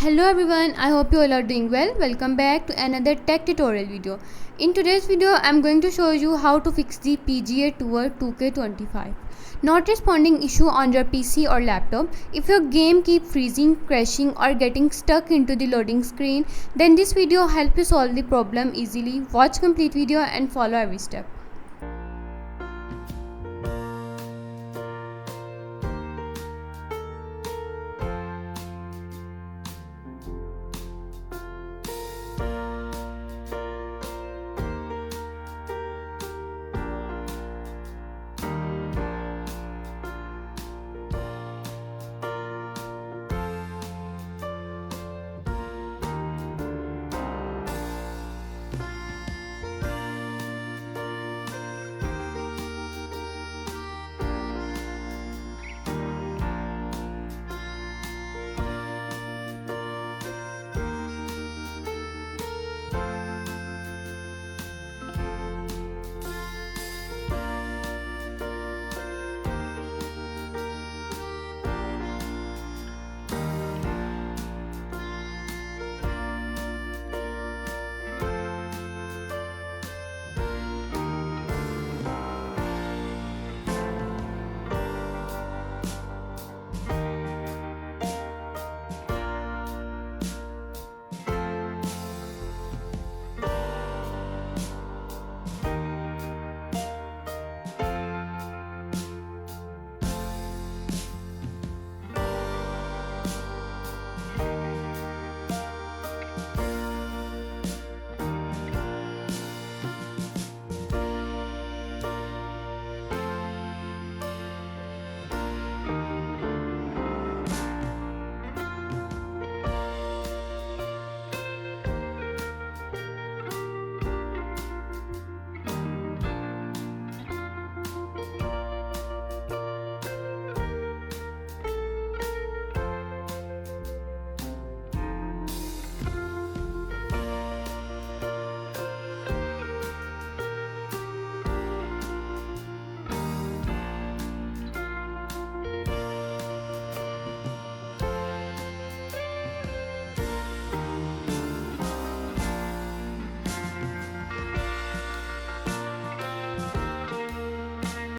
Hello everyone, I hope you all are doing well. Welcome back to another tech tutorial video. In today's video, I'm going to show you how to fix the PGA Tour 2K25 not responding issue on your PC or laptop. If your game keeps freezing, crashing or getting stuck into the loading screen, then this video helps you solve the problem easily. Watch complete video and follow every step.